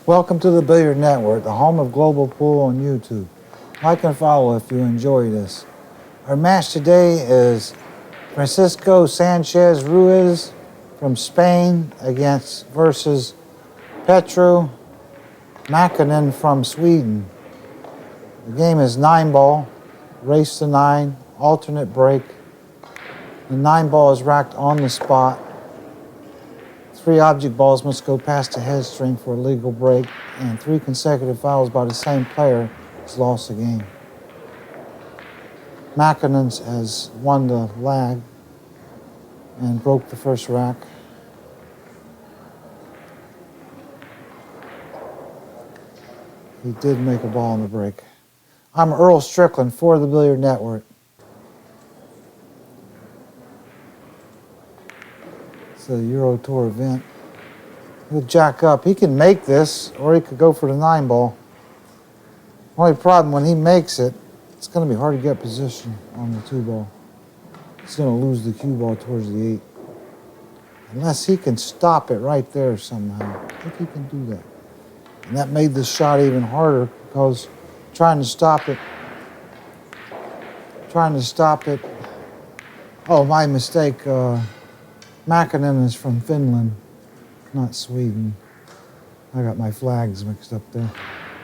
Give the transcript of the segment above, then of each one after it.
Welcome to the Billiard Network, the home of global pool on YouTube. Like and follow if you enjoy this. Our match today is Francisco Sanchez Ruiz from Spain versus Petri Makkonen from Sweden. The game is 9-ball, race to 9, alternate break. The 9-ball is racked on the spot. 3 object balls must go past the head string for a legal break, and 3 consecutive fouls by the same player has lost the game. Makkonen has won the lag and broke the first rack. He did make a ball on the break. I'm Earl Strickland for the Billiard Network. It's a Euro Tour event. He'll jack up. He can make this, or he could go for the 9-ball. Only problem, when he makes it, it's going to be hard to get position on the 2-ball. He's going to lose the cue ball towards the 8. Unless he can stop it right there somehow. I think he can do that. And that made this shot even harder because trying to stop it. Oh, my mistake. Makkonen is from Finland, not Sweden. I got my flags mixed up there.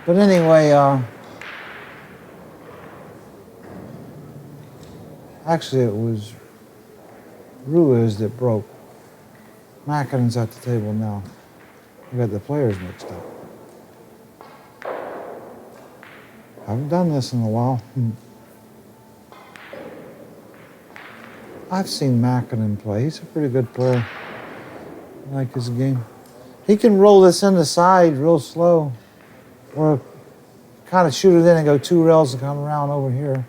But anyway, actually it was Ruiz that broke. Makkonen's at the table now. I got the players mixed up. I haven't done this in a while. I've seen Makkonen play. He's a pretty good player. I like his game. He can roll this in the side real slow, or kind of shoot it in and go 2 rails and come around over here.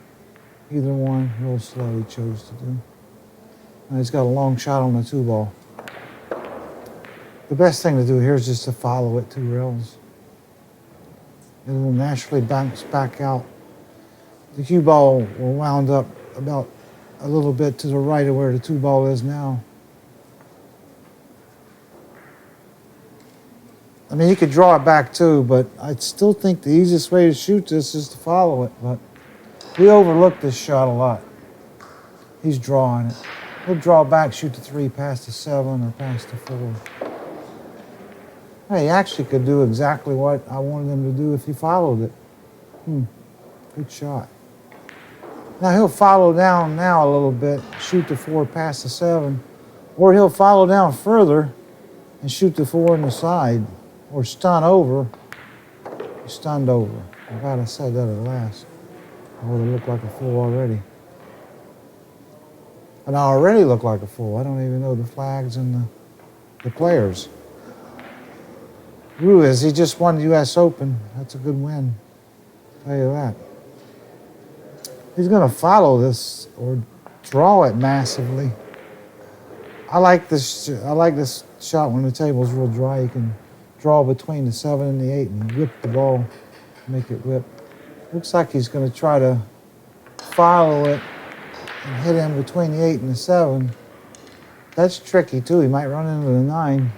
Either one, real slow, he chose to do. And he's got a long shot on the 2-ball. The best thing to do here is just to follow it 2 rails. It will naturally bounce back out. The cue ball will wound up about a little bit to the right of where the 2-ball is now. I mean, he could draw it back too, but I still think the easiest way to shoot this is to follow it. But we overlook this shot a lot. He's drawing it. He'll draw back, shoot the 3 past the 7 or past the 4. Hey, he actually could do exactly what I wanted him to do if he followed it. Good shot. Now he'll follow down now a little bit, shoot the 4 past the 7, or he'll follow down further and shoot the 4 in the side, or stun over. He stunned over. I'm glad I said that at last. I would have looked like a fool already. And I already look like a fool. I don't even know the flags and the players. Ruiz, he just won the U.S. Open. That's a good win. I'll tell you that. He's going to follow this or draw it massively. I like this shot when the table's real dry. You can draw between the 7 and the 8 and whip the ball, make it whip. Looks like he's going to try to follow it and hit him between the 8 and the 7. That's tricky too. He might run into the 9.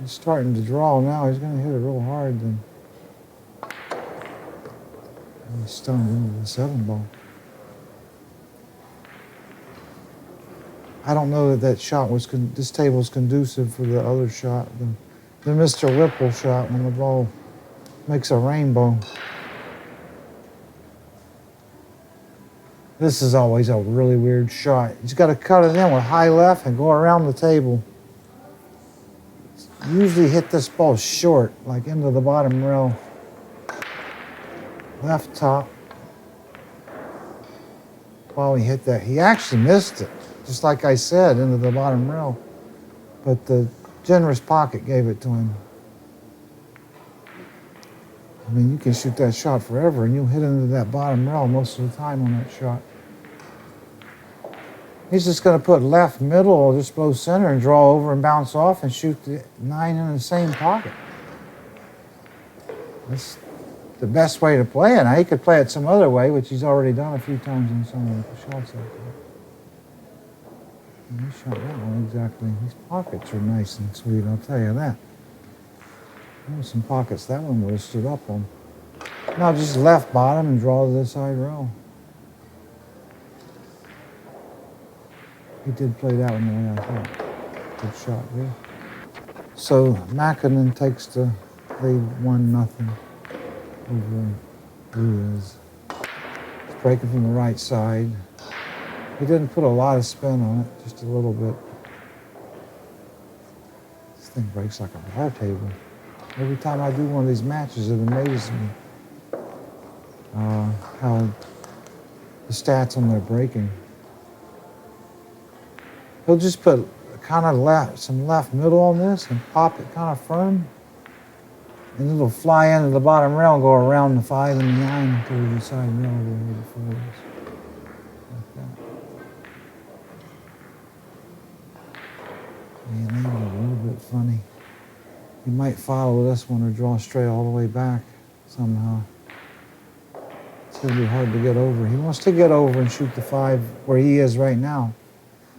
He's starting to draw now. He's going to hit it real hard. Then he's stunned into the 7-ball. I don't know that shot was this table's conducive for the other shot, the Mr. Whipple shot when the ball makes a rainbow. This is always a really weird shot. He's got to cut it in with high left and go around the table. Usually hit this ball short, like into the bottom rail. Left top. While he hit that, he actually missed it, just like I said, into the bottom rail. But the generous pocket gave it to him. I mean, you can shoot that shot forever, and you'll hit into that bottom rail most of the time on that shot. He's just going to put left middle or just below center and draw over and bounce off and shoot the 9 in the same pocket. That's the best way to play it. Now, he could play it some other way, which he's already done a few times in some of the shots like that. He shot that one exactly. These pockets are nice and sweet, I'll tell you that. There's some pockets that one would have stood up on. Now just left bottom and draw to the side row. He did play that one the way I thought. Good shot there. So Makkonen takes the lead 1-0 over Ruiz. He's breaking from the right side. He didn't put a lot of spin on it, just a little bit. This thing breaks like a bar table. Every time I do one of these matches, it amazes me how the stats on their breaking. He'll just put kind of some left middle on this and pop it kind of firm. And it'll fly into the bottom rail and go around the 5 and the 9 until the side rail where the 4 is. Like that. Yeah, maybe a little bit funny. You might follow this one or draw straight all the way back somehow. It's going to be hard to get over. He wants to get over and shoot the 5 where he is right now.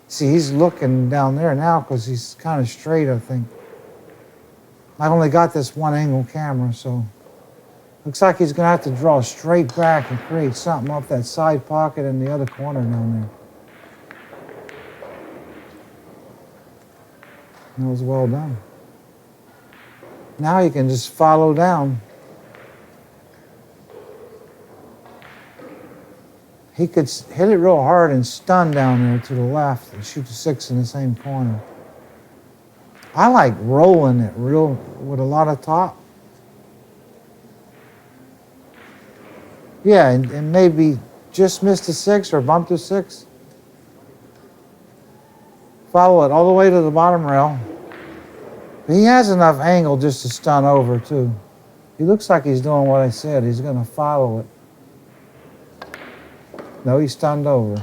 See, he's looking down there now because he's kind of straight, I think. I've only got this one angle camera, so looks like he's going to have to draw straight back and create something off that side pocket in the other corner down there. That was well done. Now you can just follow down. He could hit it real hard and stun down there to the left and shoot the 6 in the same corner. I like rolling it real with a lot of top. Yeah, and maybe just miss the 6 or bump the 6. Follow it all the way to the bottom rail. But he has enough angle just to stun over too. He looks like he's doing what I said. He's going to follow it. No, he stunned over.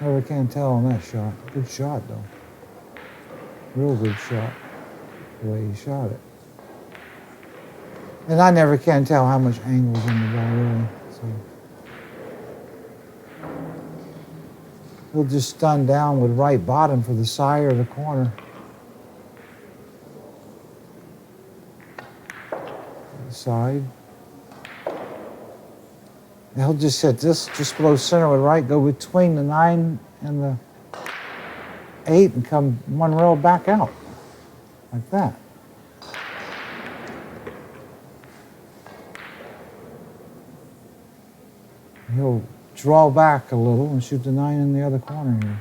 Never can tell on that shot. Good shot, though. Real good shot, the way he shot it. And I never can tell how much angle's in the ball, really. So he'll just stun down with right bottom for the side or the corner. The side. And he'll just hit this just below center with right, go between the 9 and the 8 and come one row back out, like that. He'll draw back a little and shoot the 9 in the other corner here.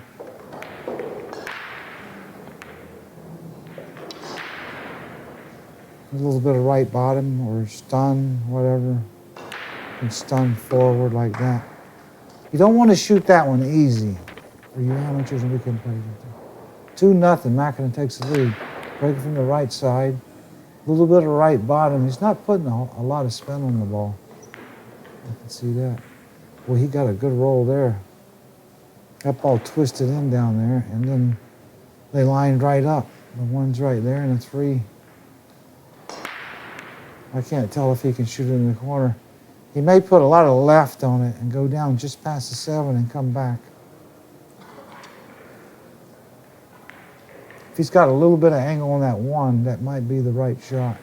A little bit of right bottom or stun, whatever. And stun forward like that. You don't want to shoot that one easy for you amateurs and weekend players. 2-0, Makkonen takes the lead. Breaking from the right side. A little bit of right bottom. He's not putting a lot of spin on the ball. You can see that. Well, he got a good roll there. That ball twisted in down there, and then they lined right up. The 1's right there, and the 3. I can't tell if he can shoot it in the corner. He may put a lot of left on it and go down just past the 7 and come back. If he's got a little bit of angle on that 1, that might be the right shot.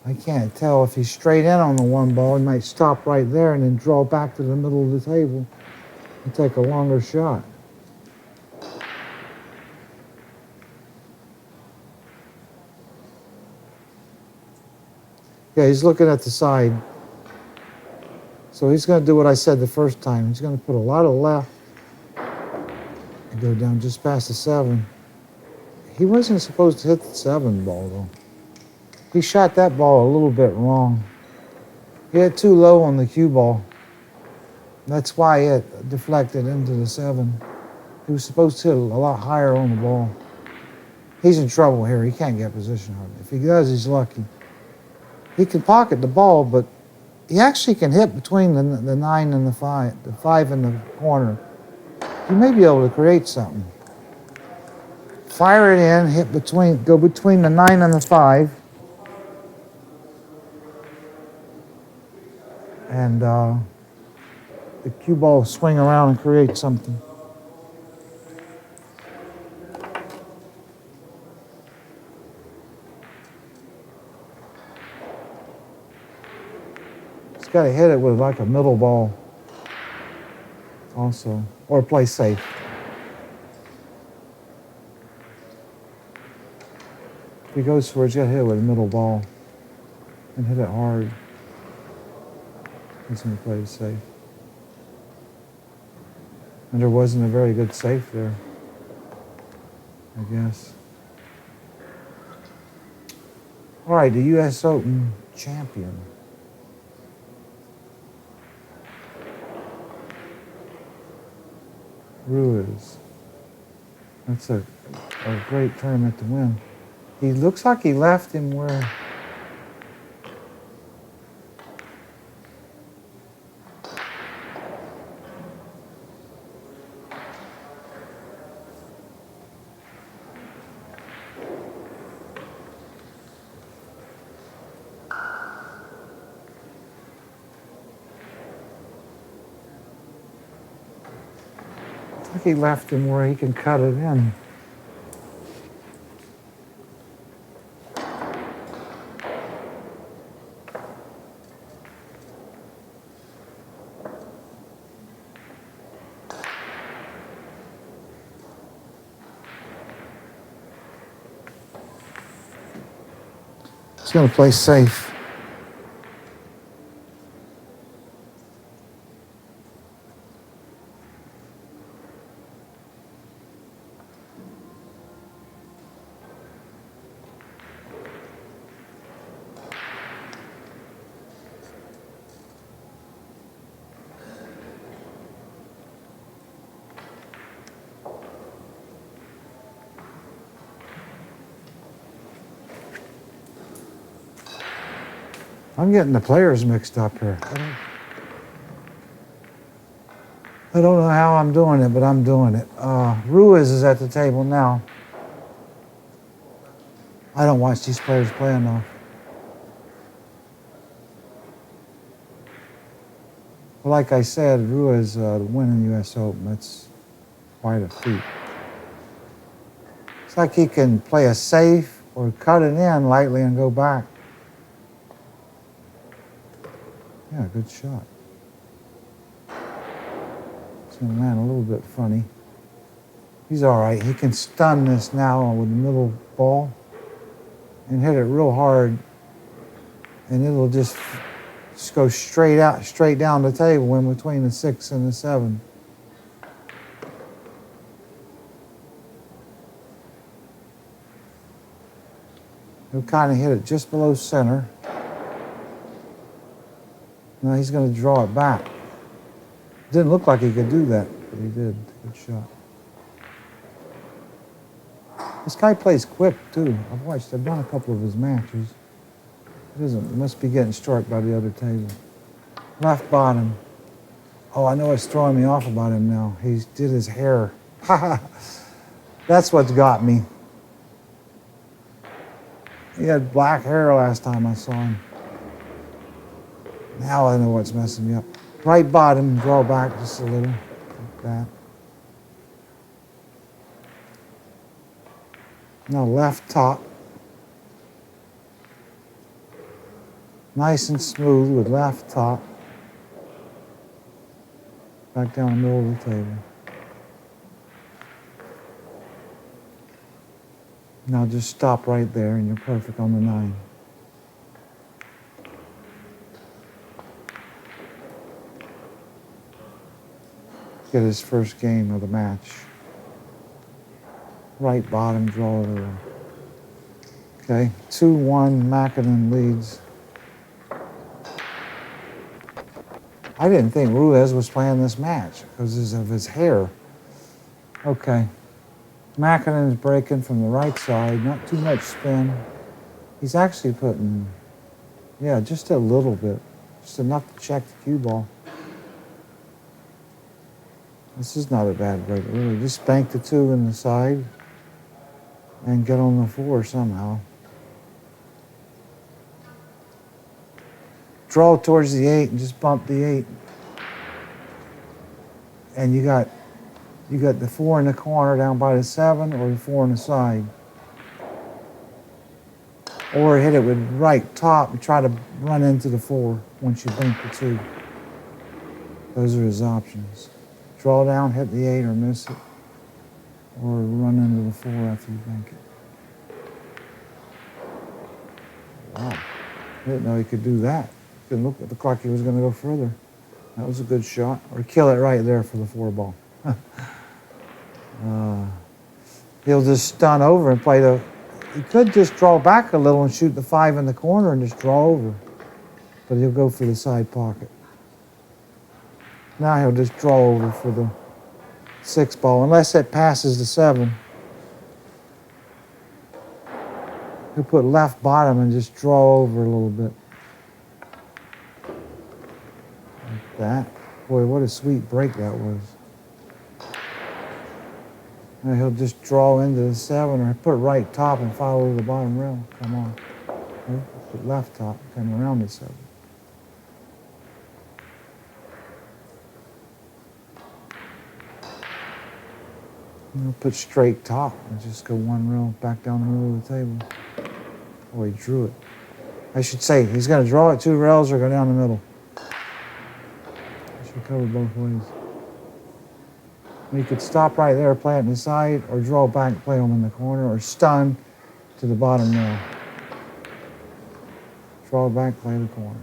I can't tell. If he's straight in on the 1 ball, he might stop right there and then draw back to the middle of the table and take a longer shot. Yeah, he's looking at the side. So he's going to do what I said the first time. He's going to put a lot of left and go down just past the 7. He wasn't supposed to hit the 7 ball, though. He shot that ball a little bit wrong. He hit too low on the cue ball. That's why it deflected into the 7. He was supposed to hit a lot higher on the ball. He's in trouble here. He can't get position on it. If he does, he's lucky. He can pocket the ball, but he actually can hit between the 9 and the 5, the 5 in the corner. He may be able to create something. Fire it in, go between the 9 and the 5. And the cue ball swing around and create something. got to hit it with like a middle ball also, or play safe. If he goes for it, he's got to hit it with a middle ball and hit it hard. He's going to play it safe. And there wasn't a very good safe there, I guess. All right, the U.S. Open champion. Ruiz. That's a great tournament to win. He looks like he left him where... he left him where he can cut it in. He's going to play safe. I'm getting the players mixed up here. I don't know how I'm doing it, but I'm doing it. Ruiz is at the table now. I don't watch these players play enough. But like I said, Ruiz winning the U.S. Open, that's quite a feat. It's like he can play a safe or cut it in lightly and go back. Yeah, good shot. It's going to land a little bit funny. He's all right. He can stun this now with the middle ball and hit it real hard, and it'll just go straight down the table in between the 6 and the 7. He'll kind of hit it just below center. Now he's going to draw it back. Didn't look like he could do that, but he did. Good shot. This guy plays quick, too. I've done a couple of his matches. He must be getting struck by the other table. Left bottom. Oh, I know what's throwing me off about him now. He did his hair. That's what's got me. He had black hair last time I saw him. Now I know what's messing me up. Right bottom, draw back just a little, like that. Now left top. Nice and smooth with left top. Back down the middle of the table. Now just stop right there and you're perfect on the 9. Get his first game of the match. Right bottom, draw it over. Okay, 2-1, Makkonen leads. I didn't think Ruiz was playing this match because of his hair. Okay, Makkonen is breaking from the right side, not too much spin. He's actually putting, yeah, just a little bit, just enough to check the cue ball. This is not a bad break, really. Just spank the 2 in the side and get on the 4 somehow. Draw towards the 8 and just bump the 8. And you got the 4 in the corner down by the 7 or the 4 on the side. or hit it with right top and try to run into the 4 once you bank the 2. Those are his options. Draw down, hit the 8 or miss it, or run into the 4 after you bank it. Wow, I didn't know he could do that. It looked like he was going to go further. That was a good shot. Or kill it right there for the 4 ball. He'll just stun over and play the... He could just draw back a little and shoot the 5 in the corner and just draw over. But he'll go for the side pocket. Now he'll just draw over for the 6 ball, unless it passes the 7. He'll put left bottom and just draw over a little bit. Like that. Boy, what a sweet break that was. Now he'll just draw into the 7 or put right top and follow the bottom rail. Come on. Put left top, come around the 7. He'll put straight top and just go 1 rail back down the middle of the table. Oh, he drew it. I should say, he's going to draw it 2 rails or go down the middle. I should cover both ways. You could stop right there, play it in the side, or draw back, play them in the corner, or stun to the bottom rail. Draw back, play the corner.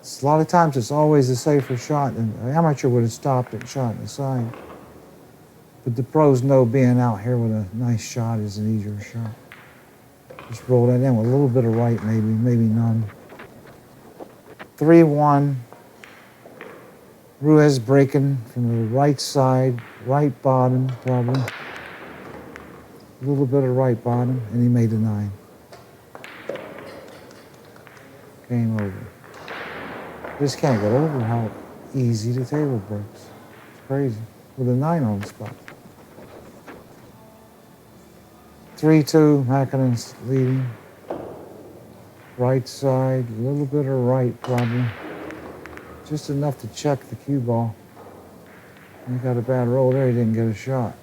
A lot of times it's always a safer shot, and the amateur would have stopped it and shot in the side. But the pros know being out here with a nice shot is an easier shot. Just roll that in with a little bit of right, maybe none. 3-1. Ruiz breaking from the right side, right bottom probably. A little bit of right bottom, and he made a 9. Game over. Just can't get over how easy the table breaks. It's crazy. With a 9 on the spot. 3-2, Makkonen's leading. Right side, a little bit of right probably. Just enough to check the cue ball. He got a bad roll there, he didn't get a shot.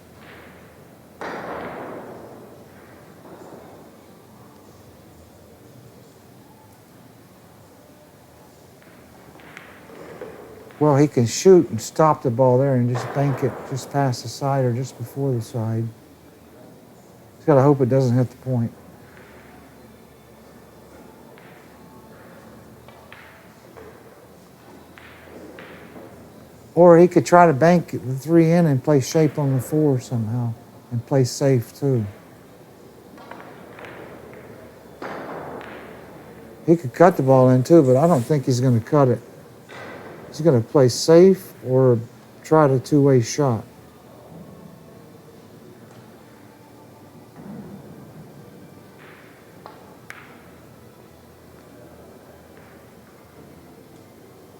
Well, he can shoot and stop the ball there and just bank it just past the side or just before the side. He's got to hope it doesn't hit the point. Or he could try to bank the 3 in and play shape on the 4 somehow and play safe too. He could cut the ball in too, but I don't think he's going to cut it. He's going to play safe or try the 2-way shot.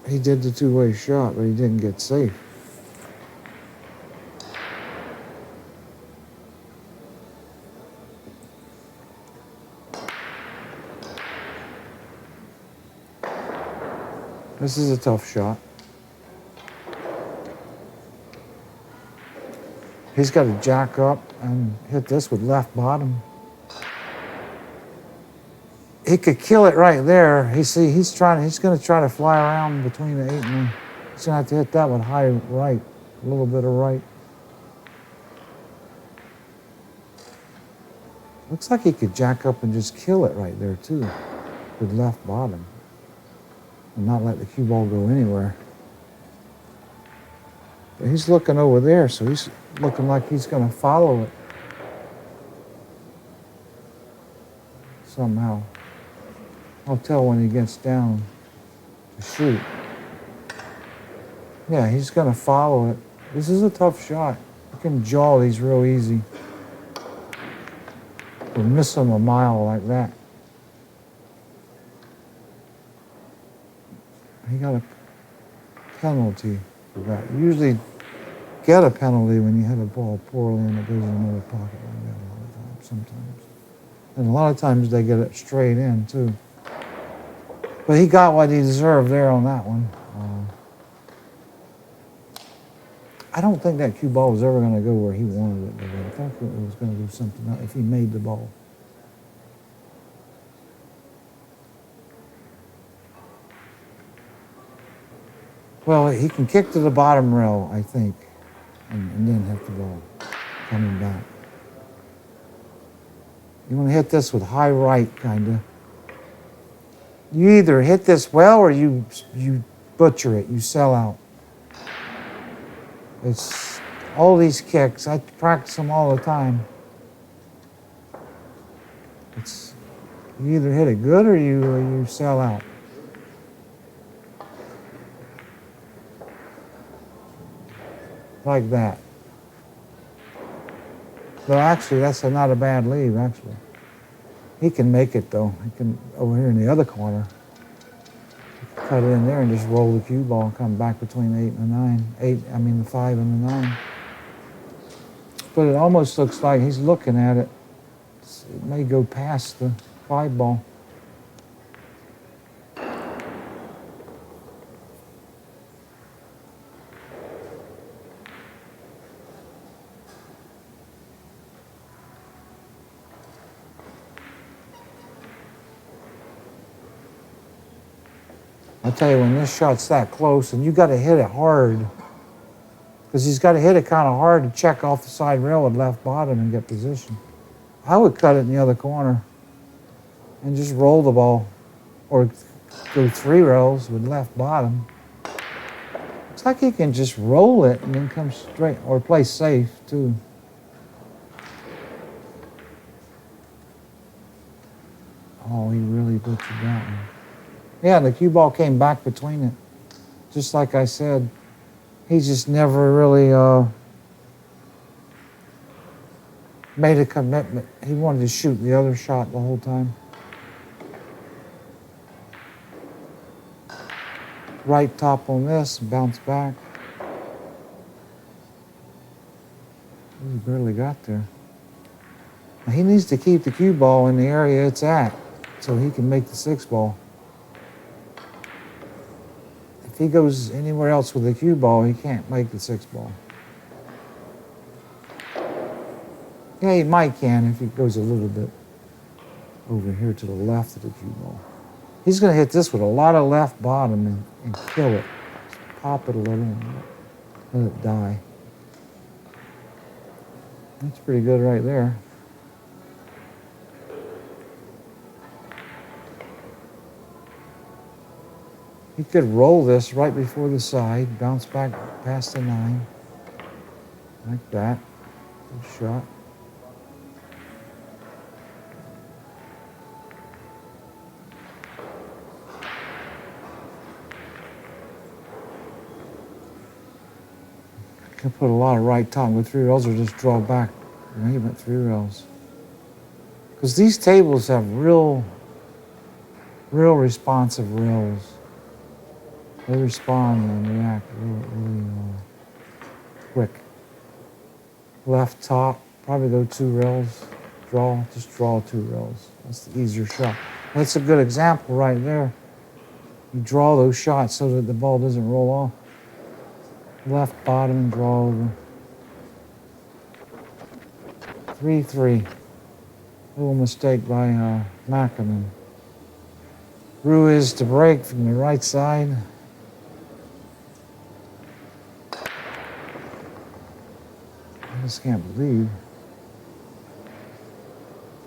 He did the 2-way shot, but he didn't get safe. This is a tough shot. He's got to jack up and hit this with left bottom. He could kill it right there. He's going to try to fly around between the 8 and the... He's going to have to hit that with high right, a little bit of right. Looks like he could jack up and just kill it right there too, with left bottom, and not let the cue ball go anywhere. But he's looking over there, so he's looking like he's going to follow it somehow. I'll tell when he gets down to shoot. Yeah, he's going to follow it. This is a tough shot. You can jaw these real easy. Or miss them a mile like that. He got a penalty for that. You usually get a penalty when you hit a ball poorly and it goes in another pocket like that a lot of times, sometimes. And a lot of times they get it straight in, too. But he got what he deserved there on that one. I don't think that cue ball was ever going to go where he wanted it to go. I thought it was going to do something else if he made the ball. Well, he can kick to the bottom rail, I think, and then hit the ball coming back. You want to hit this with high right, kind of. You either hit this well or you butcher it, you sell out. It's all these kicks. I practice them all the time. It's you either hit it good or you sell out. Like that. But actually, that's not a bad leave, actually. He can make it, though. He can, over here in the other corner, cut it in there and just roll the cue ball and come back between 8 and the 9. The 5 and the 9. But it almost looks like he's looking at it. It may go past the 5 ball. I tell you, when this shot's that close, and you got to hit it hard, because he's got to hit it kind of hard to check off the side rail with left bottom and get position. I would cut it in the other corner and just roll the ball, or go 3 rails with left bottom. Looks like he can just roll it and then come straight, or play safe too. Oh, he really butchered that one. Yeah, the cue ball came back between it. Just like I said, he just never really made a commitment. He wanted to shoot the other shot the whole time. Right top on this, bounce back. He barely got there. Now he needs to keep the cue ball in the area it's at so he can make the 6 ball. If he goes anywhere else with the cue ball, he can't make the 6 ball. Yeah, he might can if he goes a little bit over here to the left of the cue ball. He's going to hit this with a lot of left bottom and kill it. Just pop it a little and let it die. That's pretty good right there. He could roll this right before the side, bounce back past the 9. Like that. Good shot. Can put a lot of right top with 3 rails or just draw back. Maybe went 3 rails. Because these tables have real responsive rails. They respond and react really quick. Left top, probably go 2 rails. Just draw 2 rails. That's the easier shot. That's a good example right there. You draw those shots so that the ball doesn't roll off. Left bottom and draw over. 3-3. Little mistake by Makkonen. Ruiz to break from the right side. I just can't believe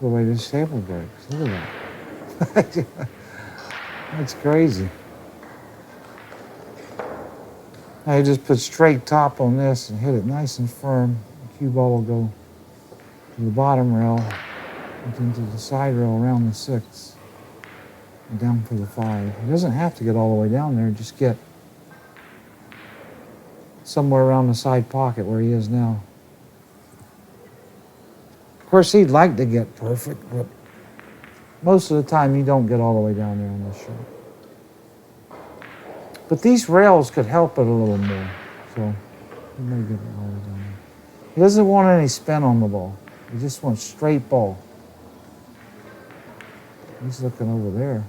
the way this table breaks. Look at that. That's crazy. I just put straight top on this and hit it nice and firm. The cue ball will go to the bottom rail and into the side rail around the 6 and down for the 5. It doesn't have to get all the way down there. Just get somewhere around the side pocket where he is now. Of course, he'd like to get perfect, but most of the time you don't get all the way down there on this shot. But these rails could help it a little more, so he may get it all the way down there. He doesn't want any spin on the ball. He just wants straight ball. He's looking over there.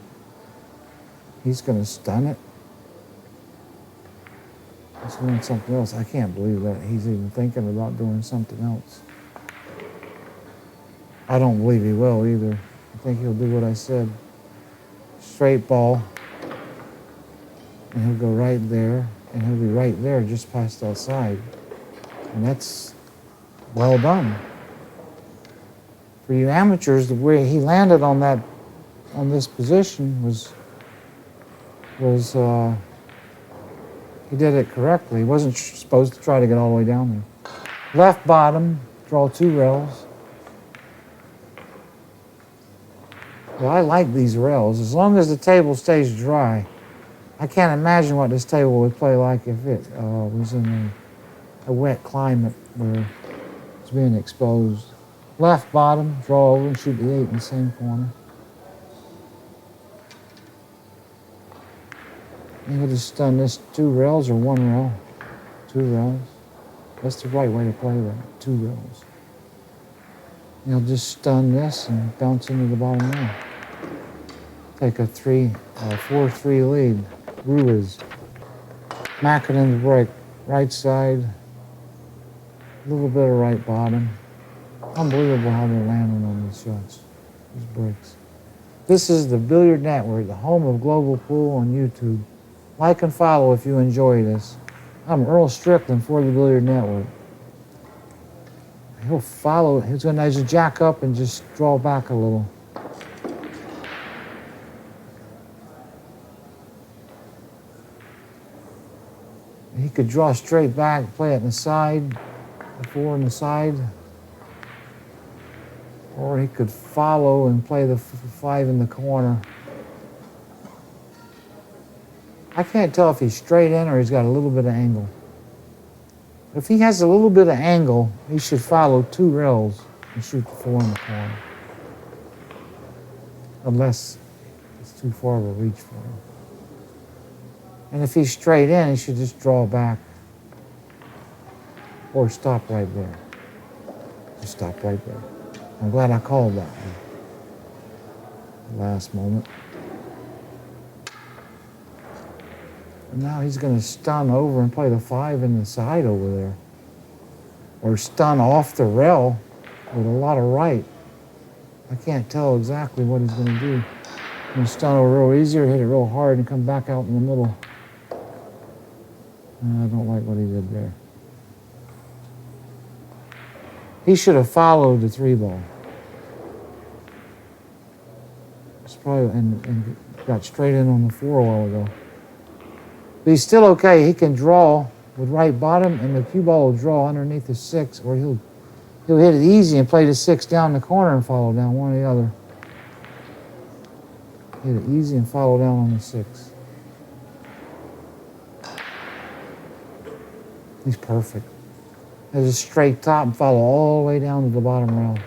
He's going to stun it. He's doing something else. I can't believe that he's even thinking about doing something else. I don't believe he will either. I think he'll do what I said. Straight ball. And he'll go right there. And he'll be right there just past outside. And that's well done. For you amateurs, the way he landed on this position was he did it correctly. He wasn't supposed to try to get all the way down there. Left bottom, draw 2 rails. Well, I like these rails. As long as the table stays dry, I can't imagine what this table would play like if it was in a wet climate where it's being exposed. Left bottom, draw over and shoot the 8 in the same corner. And you'll just stun this 2 rails or 1 rail. 2 rails. That's the right way to play that, 2 rails. You'll just stun this and bounce into the bottom rail. Take a 4-3 lead. Ruiz. Makkonen break. Right side. A little bit of right bottom. Unbelievable how they're landing on these shots. These breaks. This is the Billiard Network, the home of global pool on YouTube. Like and follow if you enjoy this. I'm Earl Strickland for the Billiard Network. He'll follow. He's going to just jack up and just draw back a little. He could draw straight back, play it in the side, the 4 in the side. Or he could follow and play the 5 in the corner. I can't tell if he's straight in or he's got a little bit of angle. If he has a little bit of angle, he should follow 2 rails and shoot the 4 in the corner. Unless it's too far of a reach for him. And if he's straight in, he should just draw back. Or stop right there. Just stop right there. I'm glad I called that one. Last moment. And now he's going to stun over and play the 5 in the side over there. Or stun off the rail with a lot of right. I can't tell exactly what he's going to do. He's going to stun over real easy or hit it real hard and come back out in the middle. I don't like what he did there. He should have followed the 3 ball. It's probably, and got straight in on the 4 a while ago. But he's still okay. He can draw with right bottom, and the cue ball will draw underneath the 6, or he'll hit it easy and play the 6 down the corner and follow down, one or the other. Hit it easy and follow down on the 6. He's perfect. There's a straight top and follow all the way down to the bottom rail.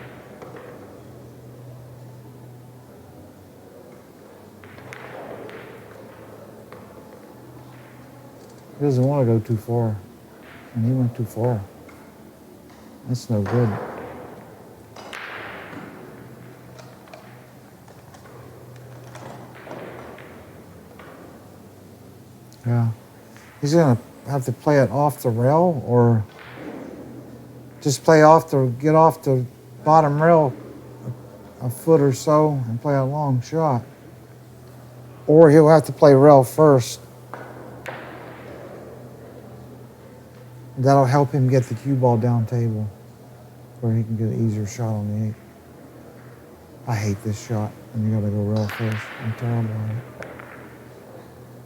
He doesn't want to go too far. And he went too far. That's no good. Yeah. He's going to have to play it off the rail or just get off the bottom rail a foot or so and play a long shot. Or he'll have to play rail first. That'll help him get the cue ball down table where he can get an easier shot on the 8. I hate this shot, and you gotta go rail first. I'm terrible at it.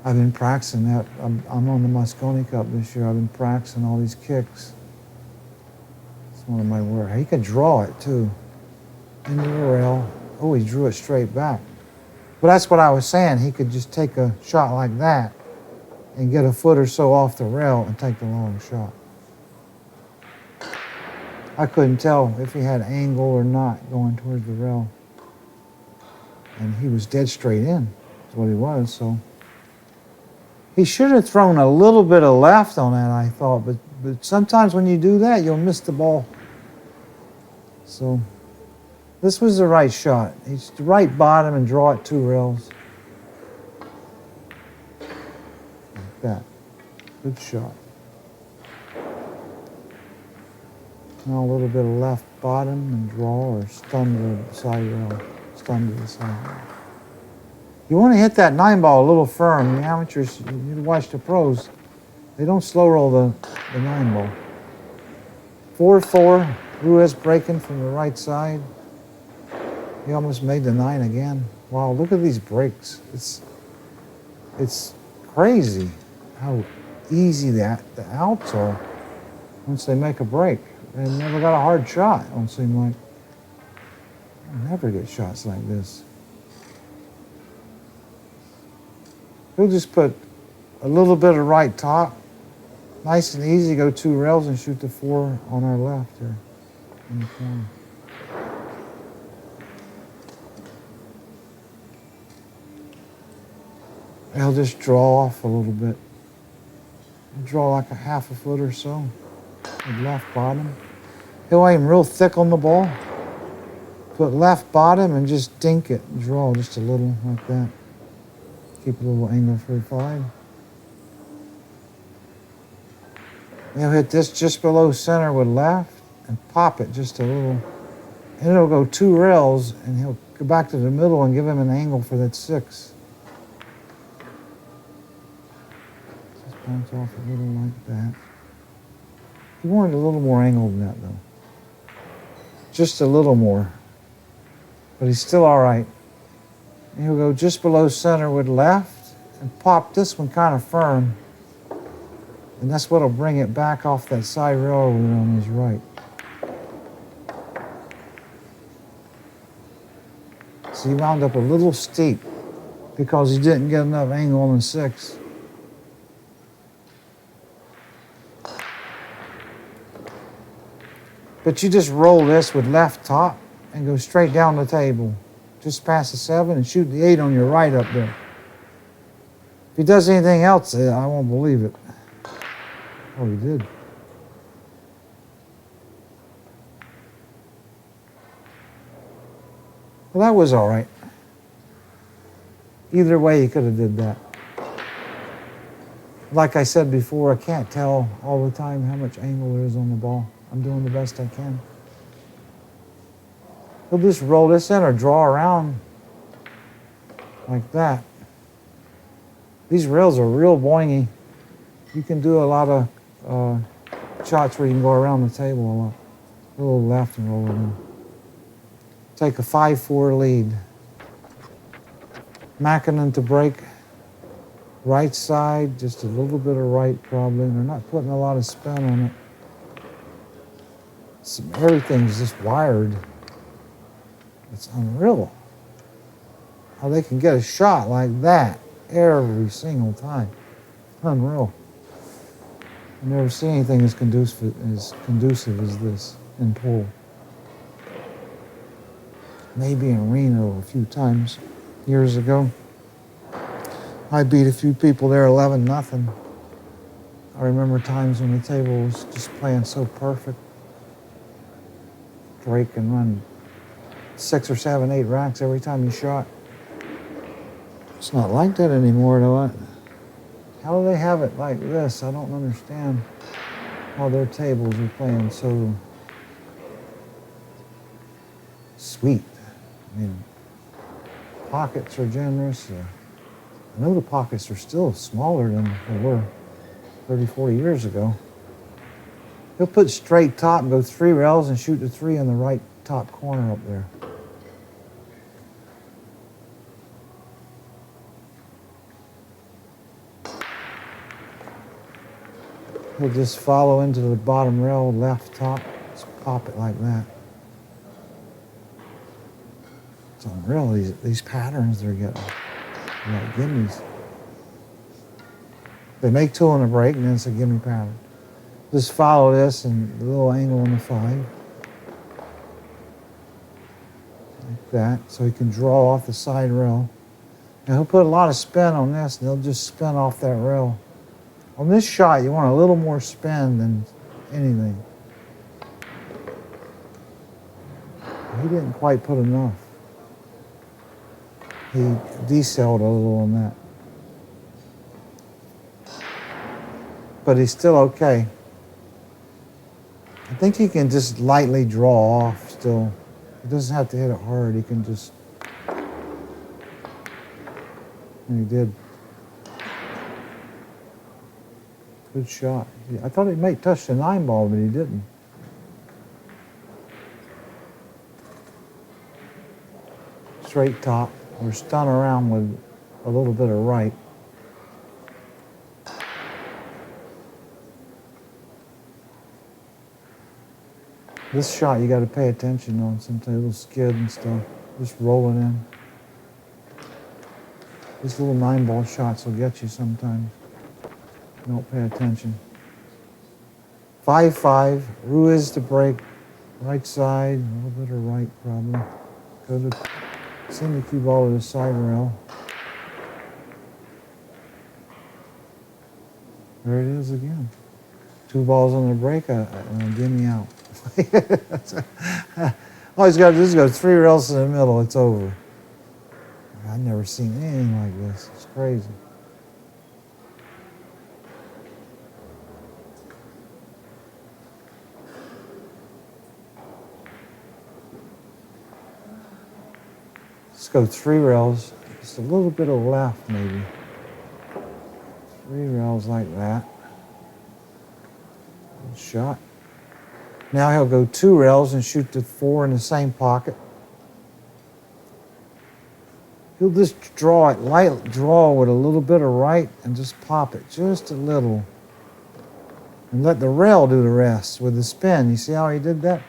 I've been practicing that. I'm on the Makkonen Cup this year. I've been practicing all these kicks. It's one of my work. He could draw it too. Into the rail. Oh, he drew it straight back. But that's what I was saying. He could just take a shot like that and get a foot or so off the rail and take the long shot. I couldn't tell if he had angle or not going towards the rail. And he was dead straight in. That's what he was, so. He should have thrown a little bit of left on that, I thought, but sometimes when you do that, you'll miss the ball. So, this was the right shot. He's the right bottom and draw it 2 rails. Like that. Good shot. Now a little bit of left bottom and draw or stun to the side rail. Stun to the side rail. You want to hit that 9-ball a little firm. The amateurs, you watch the pros, they don't slow roll the 9-ball. 4-4, Ruiz breaking from the right side. He almost made the 9 again. Wow, look at these breaks. It's crazy how easy the outs are once they make a break. They never got a hard shot. Don't seem like. I never get shots like this. We'll just put a little bit of right top. Nice and easy, go 2 rails and shoot the 4 on our left here in the corner. He'll just draw off a little bit. Draw like a half a foot or so with left bottom. He'll aim real thick on the ball. Put left bottom and just dink it. Draw just a little like that. Keep a little angle for the 5. He'll hit this just below center with left and pop it just a little. And it'll go 2 rails and he'll go back to the middle and give him an angle for that 6. Just bounce off a little like that. He wanted a little more angle than that though. Just a little more. But he's still all right. And he'll go just below center with left and pop this one kind of firm. And that's what'll bring it back off that side rail on his right. So he wound up a little steep because he didn't get enough angle on the 6. But you just roll this with left top and go straight down the table. Just past the 7 and shoot the 8 on your right up there. If he does anything else, I won't believe it. Oh, he did. Well, that was all right. Either way, he could have did that. Like I said before, I can't tell all the time how much angle there is on the ball. I'm doing the best I can. He'll just roll this in or draw around like that. These rails are real boingy. You can do a lot of shots where you can go around the table a lot. A little left and roll it in. Take a 5-4 lead. Makkonen to break. Right side, just a little bit of right probably. They're not putting a lot of spin on it. Everything's just wired. It's unreal how they can get a shot like that every single time. Unreal. I've never seen anything as conducive as this in pool. Maybe in Reno a few times years ago. I beat a few people there 11-0. I remember times when the table was just playing so perfect. Break and run 6 or 7, 8 racks every time you shot. It's not like that anymore, though. How do they have it like this? I don't understand how their tables are playing so sweet. I mean, pockets are generous. I know the pockets are still smaller than they were 30, 40 years ago. He'll put straight top and go 3 rails and shoot the 3 in the right top corner up there. He'll just follow into the bottom rail, left top, just pop it like that. It's unreal, these patterns they're getting. They're like gimmies. They make 2 on a break and then it's a gimme pattern. Just follow this and the little angle on the 5. Like that, so he can draw off the side rail. And he'll put a lot of spin on this and he'll just spin off that rail. On this shot, you want a little more spin than anything. He didn't quite put enough. He decelled a little on that. But he's still okay. I think he can just lightly draw off still. He doesn't have to hit it hard. He can just... And he did. Good shot. I thought he might touch the 9 ball, but he didn't. Straight top. We're spun around with a little bit of right. This shot you got to pay attention on. Sometimes it'll skid and stuff. Just roll it in. These little 9 ball shots will get you sometimes. Don't pay attention. 5-5. Ruiz to break. Right side. A little bit of right probably. Go to send the cue ball to the side rail. There it is again. 2 balls on the break and a gimme out. All he's got to do is go 3 rails in the middle. It's over. I've never seen anything like this. It's crazy. Let's go 3 rails. Just a little bit of left, maybe. 3 rails like that. Good shot. Now he'll go 2 rails and shoot the 4 in the same pocket. He'll just draw it, light draw with a little bit of right and just pop it just a little. And let the rail do the rest with the spin. You see how he did that?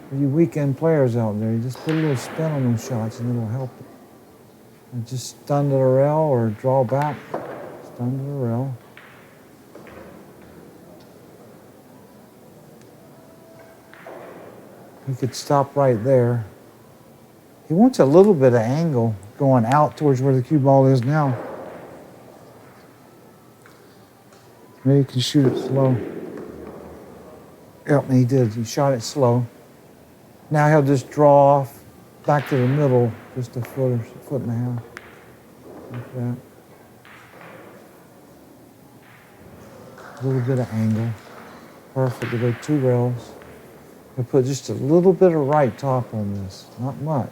For you weekend players out there, you just put a little spin on those shots and it'll help it. And just stun to the rail or draw back. Stun to the rail. He could stop right there. He wants a little bit of angle going out towards where the cue ball is now. Maybe he can shoot it slow. Yep, he did. He shot it slow. Now he'll just draw off back to the middle, just a foot and a half. Like that. A little bit of angle. Perfect to go 2 rails. We'll put just a little bit of right top on this, not much.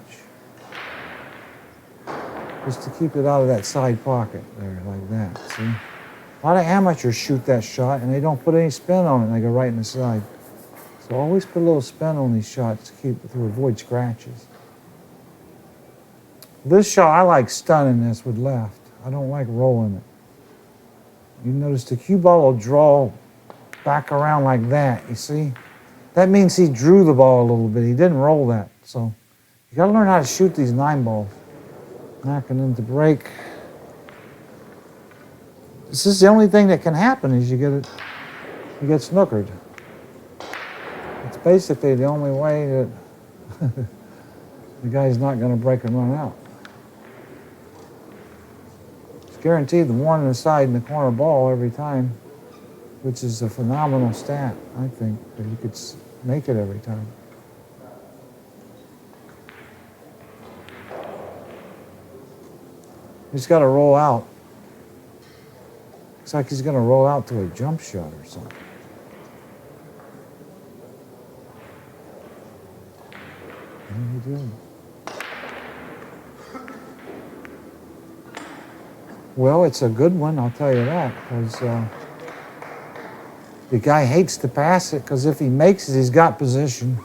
Just to keep it out of that side pocket there, like that, see? A lot of amateurs shoot that shot and they don't put any spin on it, they go right in the side. So always put a little spin on these shots to avoid scratches. This shot, I like stunning this with left. I don't like rolling it. You notice the cue ball will draw back around like that, you see? That means he drew the ball a little bit. He didn't roll that. So you got to learn how to shoot these 9 balls. Makkonen to break. This is the only thing that can happen is you get snookered. It's basically the only way that the guy's not going to break and run out. It's guaranteed the 1 on the side and the corner ball every time, which is a phenomenal stat, I think, that you could make it every time. He's got to roll out. Looks like he's going to roll out to a jump shot or something. And he did. Well, it's a good one, I'll tell you that, because the guy hates to pass it, because if he makes it, he's got position.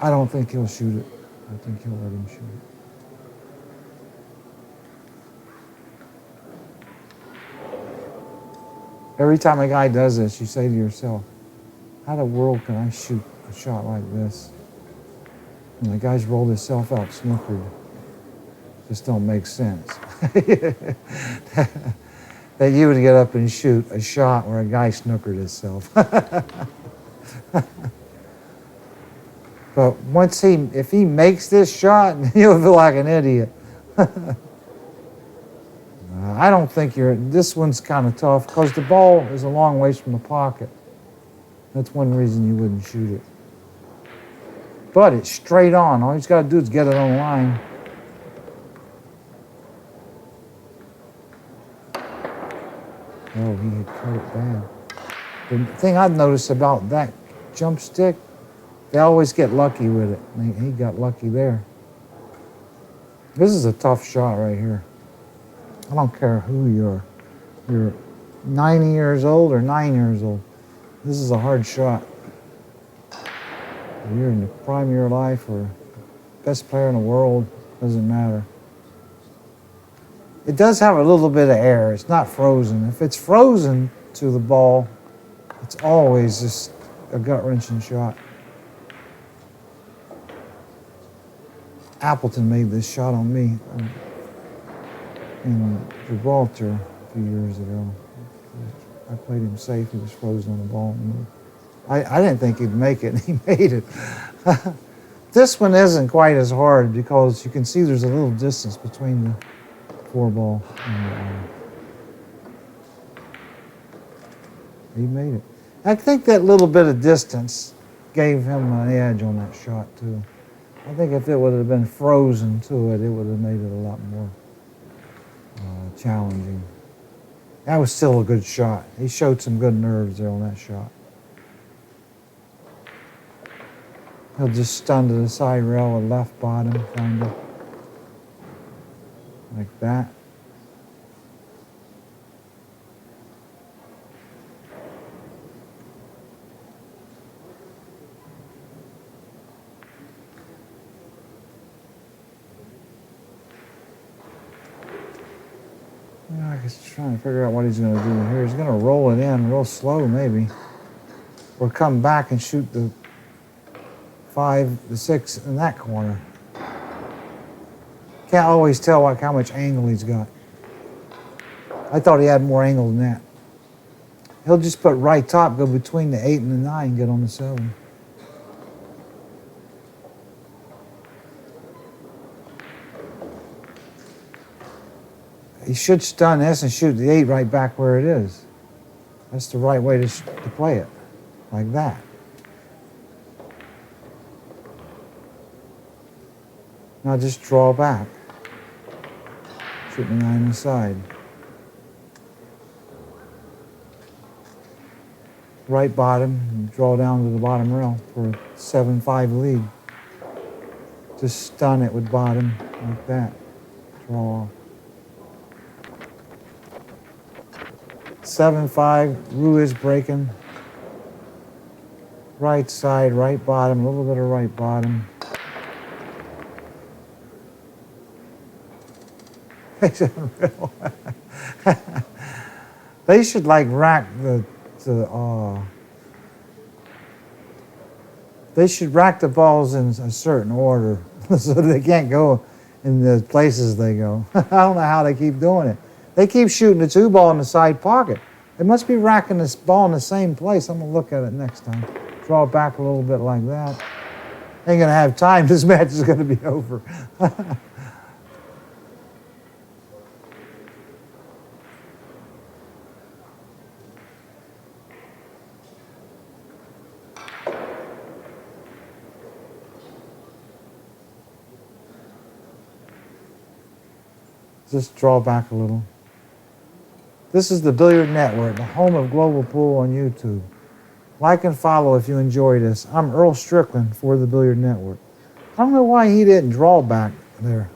I don't think he'll shoot it. I think he'll let him shoot it. Every time a guy does this, you say to yourself, how the world can I shoot a shot like this? And the guy's rolled himself out snookered. Just don't make sense. That you would get up and shoot a shot where a guy snookered himself. But if he makes this shot, he'll feel like an idiot. I don't think this one's kind of tough because the ball is a long ways from the pocket. That's one reason you wouldn't shoot it. But it's straight on. All he's got to do is get it on line. Oh, he had cut it bad. The thing I've noticed about that jump stick, they always get lucky with it. He got lucky there. This is a tough shot right here. I don't care who you are. You're 90 years old or 9 years old. This is a hard shot. If you're in the prime of your life or best player in the world, doesn't matter. It does have a little bit of air. It's not frozen. If it's frozen to the ball, it's always just a gut-wrenching shot. Appleton made this shot on me in Gibraltar a few years ago. I played him safe. He was frozen on the ball. I didn't think he'd make it, and he made it. This one isn't quite as hard because you can see there's a little distance between the 4-ball and he made it. I think that little bit of distance gave him an edge on that shot, too. I think if it would have been frozen to it, it would have made it a lot more challenging. That was still a good shot. He showed some good nerves there on that shot. He'll just stun to the side rail with left bottom, kind of. Like that. I was trying to figure out what he's going to do here. He's going to roll it in real slow, maybe. Or come back and shoot the 5, the 6 in that corner. Can't always tell how much angle he's got. I thought he had more angle than that. He'll just put right top, go between the 8 and the 9, get on the 7. He should stun this and shoot the 8 right back where it is. That's the right way to play it, like that. Now just draw back. Shoot the 9 inside. Right bottom, and draw down to the bottom rail for a 7-5 lead. Just stun it with bottom, like that. Draw off. 7-5, Ruiz breaking. Right side, right bottom, a little bit of right bottom. They should like rack they should rack the balls in a certain order so they can't go in the places they go. I don't know how they keep doing it. They keep shooting the 2-ball in the side pocket. They must be racking this ball in the same place. I'm going to look at it next time. Draw it back a little bit like that. Ain't going to have time. This match is going to be over. Just draw back a little. This is the Billiard Network, the home of global pool on YouTube. Like and follow if you enjoy this. I'm Earl Strickland for the Billiard Network. I don't know why he didn't draw back there.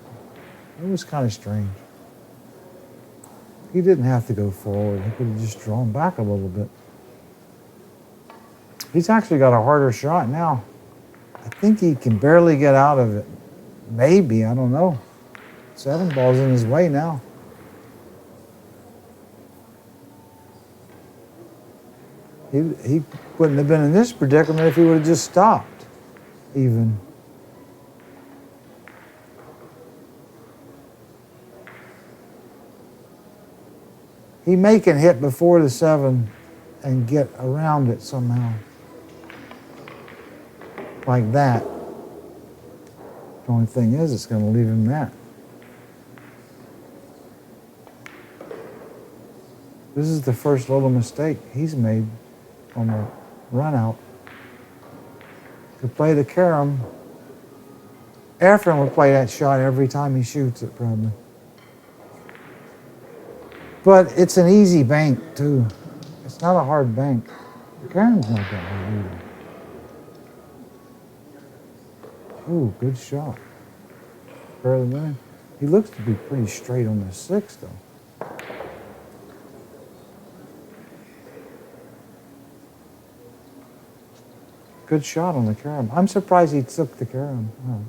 It was kind of strange. He didn't have to go forward. He could have just drawn back a little bit. He's actually got a harder shot now. I think he can barely get out of it. Maybe, I don't know. 7 balls in his way now. He wouldn't have been in this predicament if he would have just stopped, even. He may can hit before the 7 and get around it somehow. Like that. The only thing is, it's going to leave him that. This is the first little mistake he's made on the run out. To play the carom, Efren would play that shot every time he shoots it, probably. But it's an easy bank, too. It's not a hard bank. The caram's not that hard either. Ooh, good shot. Further than he looks to be pretty straight on the 6, though. Good shot on the carom. I'm surprised he took the carom. Oh.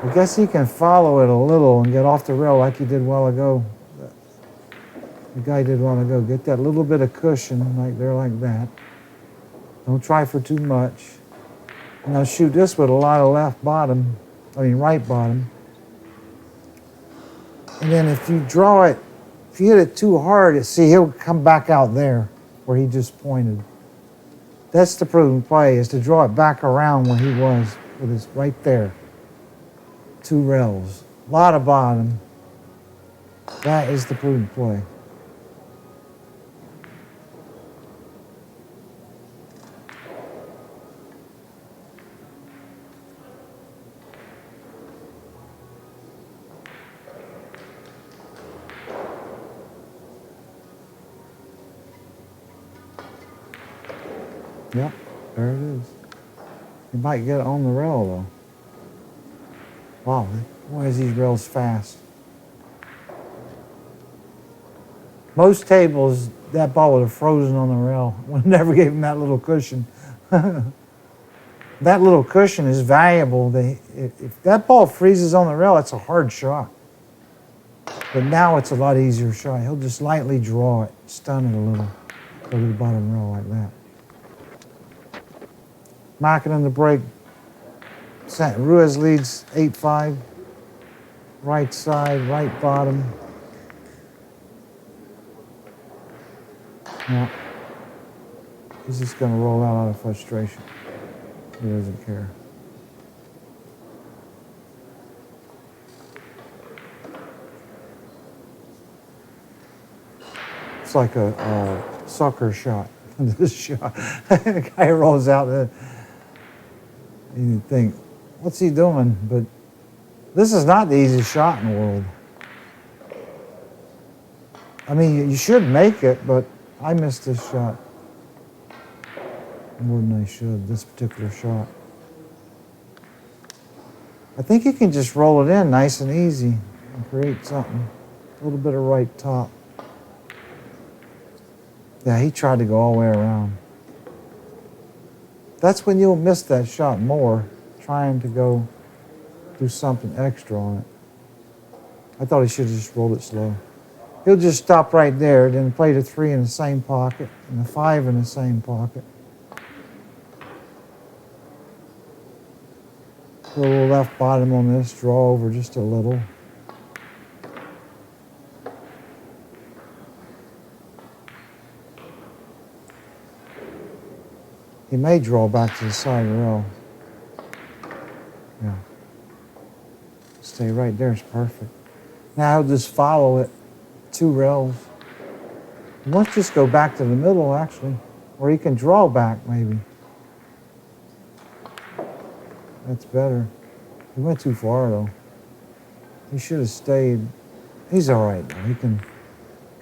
I guess he can follow it a little and get off the rail like he did a while ago. The guy did a while ago. Get that little bit of cushion right there like that. Don't try for too much. Now shoot this with a lot of right bottom. And then if you draw it, if you hit it too hard, see, he'll come back out there where he just pointed. That's the prudent play, is to draw it back around where he was with his right there. 2 rails, a lot of bottom. That is the prudent play. Yep, there it is. You might get it on the rail though. Wow, why is these rails fast? Most tables, that ball would have frozen on the rail. We never gave him that little cushion. That little cushion is valuable. If that ball freezes on the rail, it's a hard shot. But now it's a lot easier shot. He'll just lightly draw it, stun it a little, go to the bottom rail like that. Makkonen the break. Ruiz leads 8-5. Right side, right bottom. Yeah. He's just going to roll out of frustration. He doesn't care. It's like a soccer shot. This shot. The guy rolls out there. You think, what's he doing? But this is not the easiest shot in the world. I mean, you should make it, but I missed this shot more than I should, this particular shot. I think you can just roll it in nice and easy and create something. A little bit of right top. Yeah, he tried to go all the way around. That's when you'll miss that shot more, trying to go do something extra on it. I thought he should have just rolled it slow. He'll just stop right there, then play the 3 in the same pocket, and the 5 in the same pocket. Put a little left bottom on this, draw over just a little. He may draw back to the side rail. Yeah. Stay right there is perfect. Now he'll just follow it 2 rails. Let's just go back to the middle, actually, or he can draw back, maybe. That's better. He went too far, though. He should have stayed. He's all right, though. He can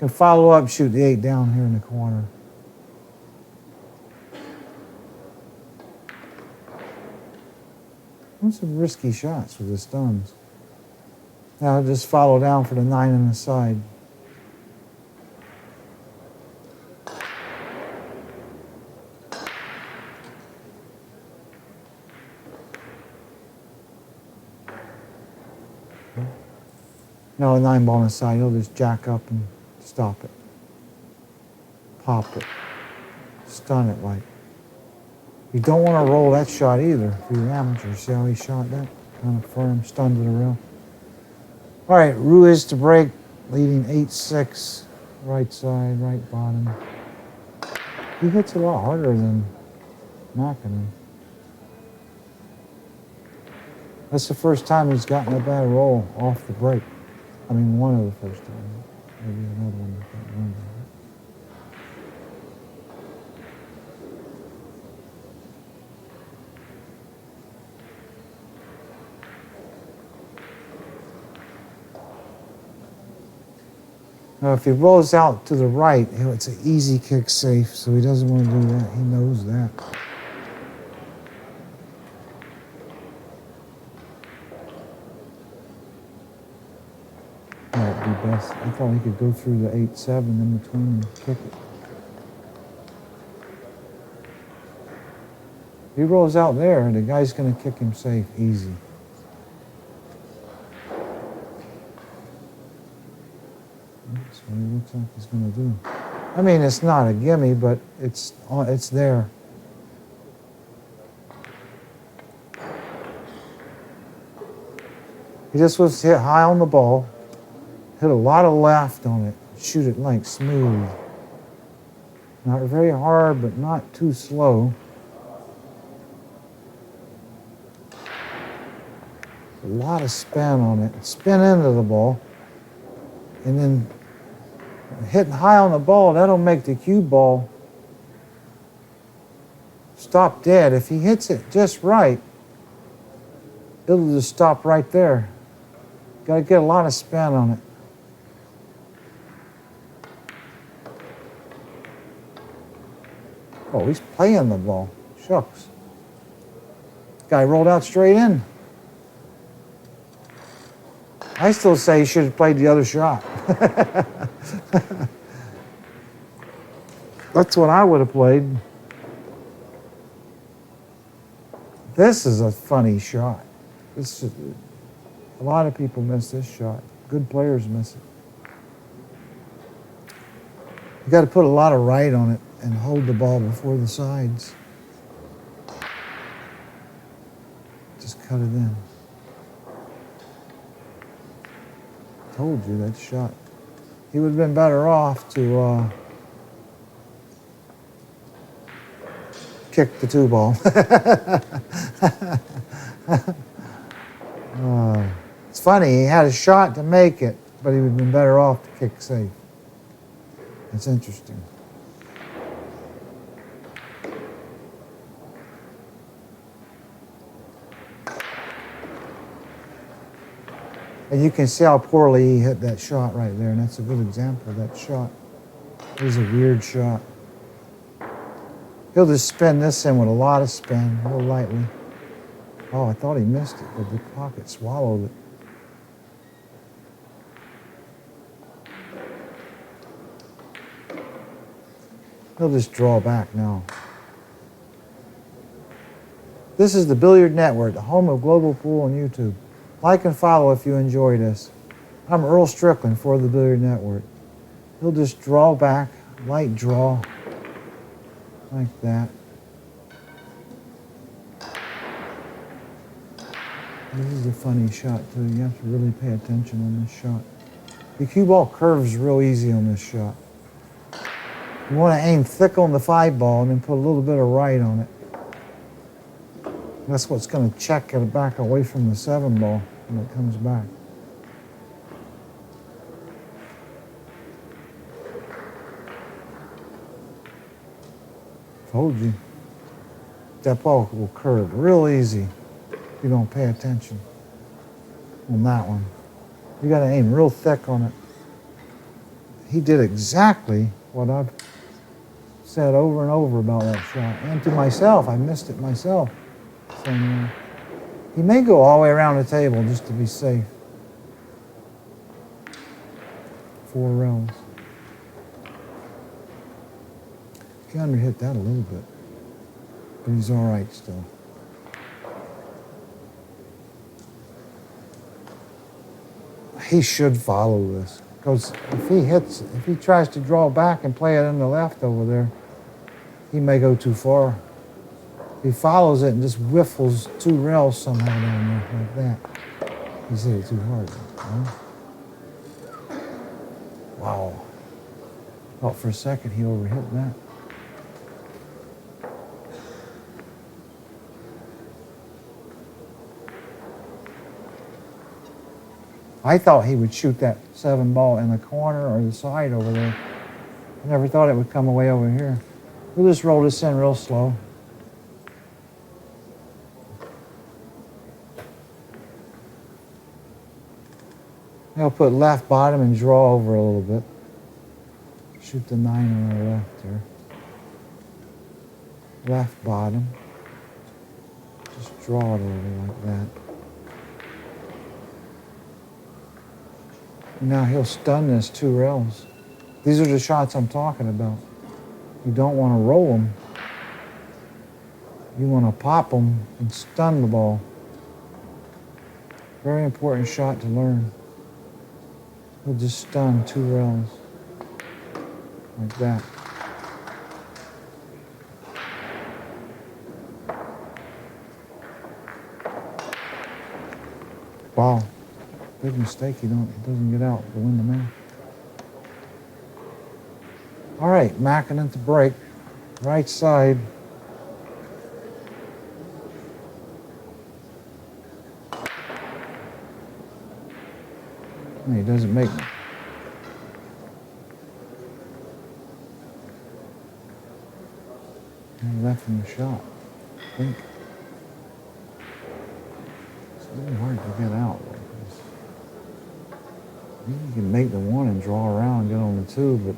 follow up, shoot the 8 down here in the corner. Those some risky shots with the stuns. Now I'll just follow down for the 9 on the side. Now a 9 ball on the side, he'll just jack up and stop it. Pop it. Stun it like. You don't want to roll that shot either for your amateur. See how he shot that? Kind of firm, stunned to the rail. All right, Ruiz to break, leading 8-6. Right side, right bottom. He hits a lot harder than Makkonen. That's the first time he's gotten a bad roll off the break. I mean, one of the first times. Maybe another one I can't remember. Now, if he rolls out to the right, it's an easy kick safe, so he doesn't want to do that. He knows that. That would be best. I thought he could go through the 8-7 in between and kick it. If he rolls out there, the guy's going to kick him safe, easy. That's what he looks like he's going to do. I mean, it's not a gimme, but it's there. He just wants to hit high on the ball, hit a lot of left on it, shoot it like smooth. Not very hard, but not too slow. A lot of spin on it. Spin into the ball. And then hitting high on the ball, that'll make the cue ball stop dead. If he hits it just right, it'll just stop right there. Got to get a lot of spin on it. Oh, he's playing the ball. Shucks. Guy rolled out straight in. I still say he should have played the other shot. That's what I would have played. This is a funny shot. A lot of people miss this shot. Good players miss it. You got to put a lot of right on it and hold the ball before the sides. Just cut it in. Told you that shot. He would have been better off to kick the 2-ball. It's funny, he had a shot to make it, but he would have been better off to kick safe. It's interesting. And you can see how poorly he hit that shot right there, and that's a good example of that shot. It was a weird shot. He'll just spin this in with a lot of spin, real lightly. Oh, I thought he missed it, but the pocket swallowed it. He'll just draw back now. This is the Billiard Network, the home of global pool on YouTube. Like and follow if you enjoy this. I'm Earl Strickland for the Billiard Network. He'll just draw back, light draw, like that. This is a funny shot too. You have to really pay attention on this shot. The cue ball curves real easy on this shot. You want to aim thick on the 5-ball and then put a little bit of right on it. That's what's going to check it back away from the 7-ball when it comes back. Told you. That ball will curve real easy if you don't pay attention on that one. You got to aim real thick on it. He did exactly what I've said over and over about that shot. And to myself, I missed it myself. He may go all the way around the table just to be safe. 4 rails. He underhit that a little bit, but he's all right still. He should follow this, because if he tries to draw back and play it in the left over there, he may go too far. He follows it and just whiffles 2 rails somehow down there like that. He's hit it too hard. Right? Wow. Thought for a second he overhit that. I thought he would shoot that 7-ball in the corner or the side over there. I never thought it would come away over here. We'll just roll this in real slow. He'll put left bottom and draw over a little bit. Shoot the 9 on the left here. Left bottom. Just draw it over like that. Now he'll stun this 2 rails. These are the shots I'm talking about. You don't want to roll them. You want to pop them and stun the ball. Very important shot to learn. He'll just stun 2 rails. Like that. Wow. Big mistake. He doesn't get out to win the match. All right, Makkonen to break. Right side. He doesn't make it. He left him the shot, I think. It's really hard to get out. Maybe you can make the 1 and draw around and get on the 2, but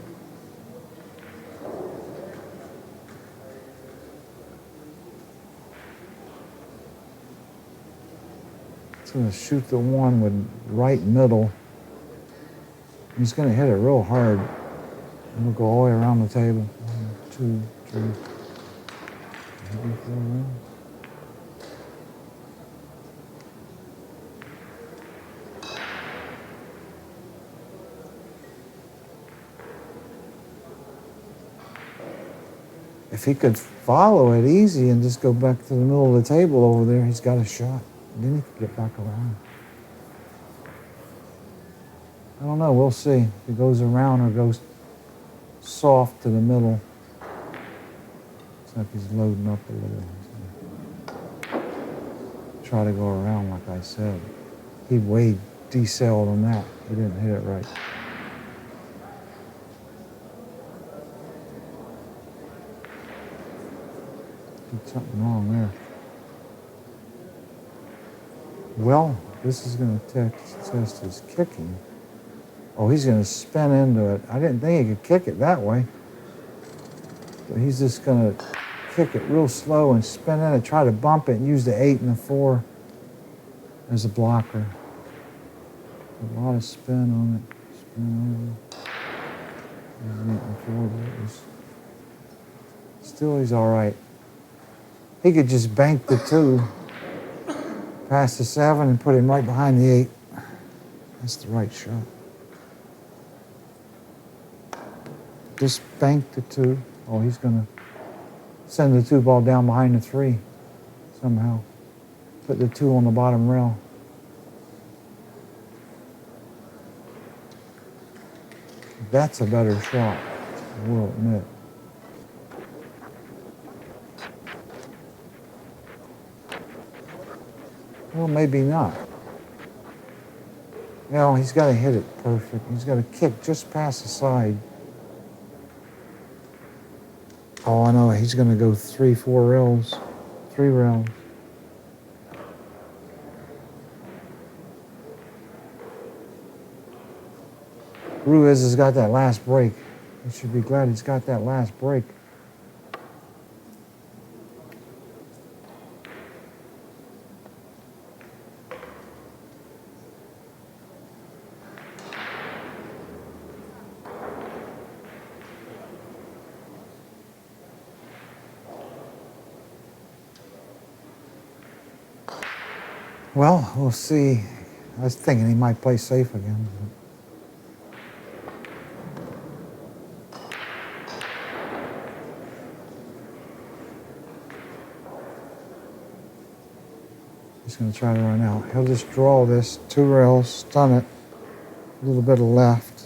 it's going to shoot the 1 with right middle. He's going to hit it real hard. And we'll go all the way around the table. 1, 2, 3. Maybe 4 rounds. If he could follow it easy and just go back to the middle of the table over there, he's got a shot. Then he can get back around. I don't know, we'll see. If it goes around or goes soft to the middle. Looks like he's loading up a little. Try to go around like I said. He way decelled on that. He didn't hit it right. Did something wrong there. Well, this is going to test his kicking. Oh, he's going to spin into it. I didn't think he could kick it that way. But he's just going to kick it real slow and spin in it, try to bump it and use the 8 and the 4 as a blocker. A lot of spin on it. Spin over. There's 8 and 4, but it was... Still, he's all right. He could just bank the 2, pass the 7, and put him right behind the 8. That's the right shot. Just bank the 2. Oh, he's going to send the 2 ball down behind the 3 somehow. Put the 2 on the bottom rail. That's a better shot, I will admit. Well, maybe not. No, he's got to hit it perfect. He's got to kick just past the side. Oh, I know. He's going to go 3, 4 rails. 3 rails. Ruiz has got that last break. He should be glad he's got that last break. Well, we'll see. I was thinking he might play safe again. He's going to try to run out. He'll just draw this 2 rails, stun it, a little bit of left.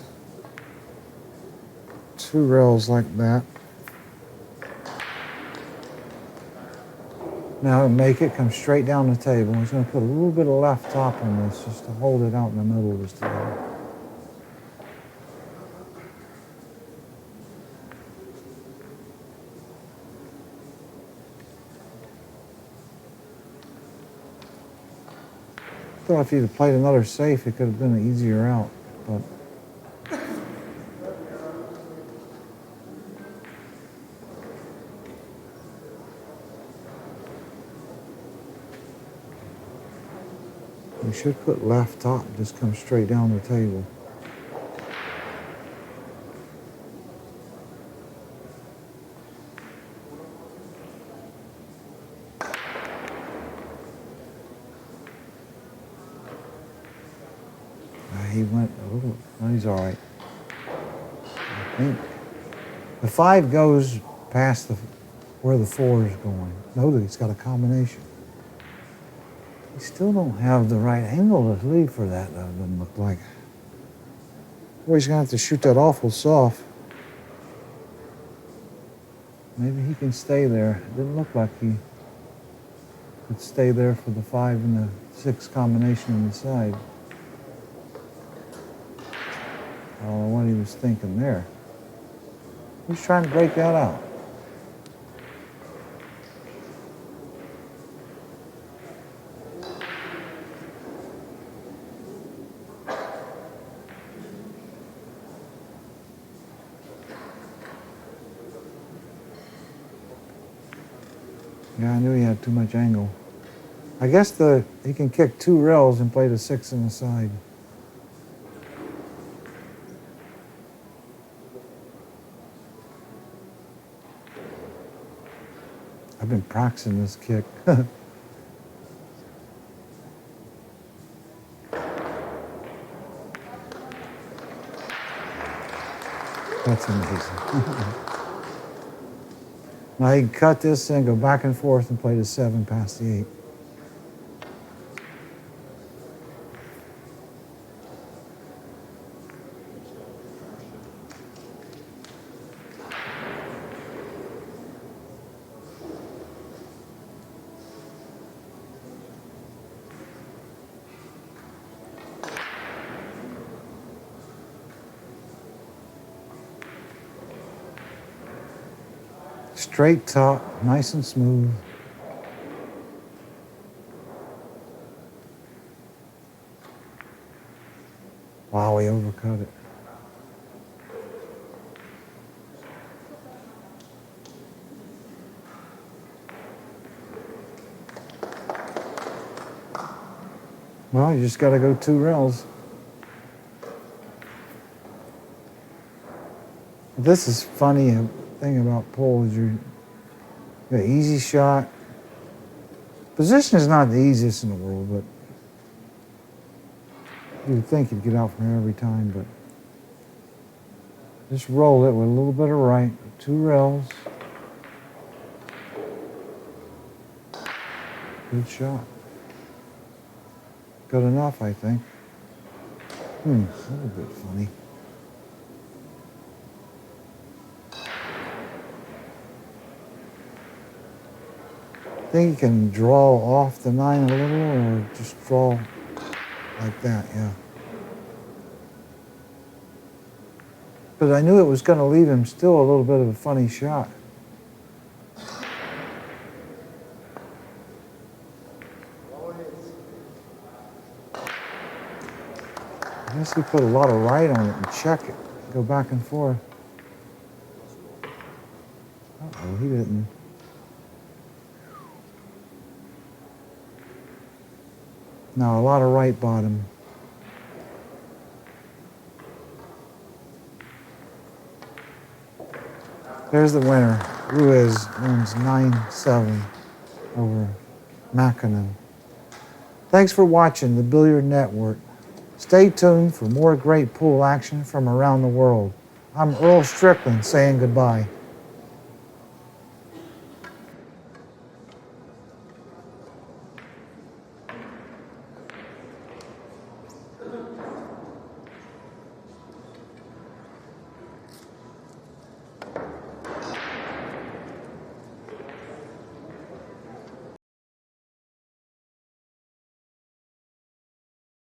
2 rails like that. Now he'll make it come straight down the table. He's going to put a little bit of left top on this just to hold it out in the middle just a little. I thought if he'd have played another safe, it could have been an easier out, but We should put left top, just come straight down the table. He went a little, well, he's all right. I think the 5 goes past where the 4 is going. Notice he's got a combination. We still don't have the right angle to leave for that, though, it doesn't look like. Boy, he's going to have to shoot that awful soft. Maybe he can stay there. It didn't look like he could stay there for the 5 and the 6 combination on the side. I don't know what he was thinking there. He's trying to break that out. Yeah, I knew he had too much angle. I guess he can kick 2 rails and play the 6 on the side. I've been practicing this kick. That's amazing. Now he can cut this and go back and forth and play the 7 past the 8. Straight top, nice and smooth. Wow, he overcut it. Well, you just got to go 2 rails. This is funny. Thing about pole is you got an easy shot. Position is not the easiest in the world, but you would think you'd get out from here every time, but just roll it with a little bit of right, 2 rails. Good shot. Good enough, I think. A little bit funny. I think you can draw off the 9 a little, or just draw like that, yeah. But I knew it was going to leave him still a little bit of a funny shot. I guess he put a lot of right on it and check it, go back and forth. Uh-oh, he didn't. No, a lot of right bottom. There's the winner. Ruiz wins 9-7 over Makkonen. Thanks for watching the Billiard Network. Stay tuned for more great pool action from around the world. I'm Earl Strickland saying goodbye.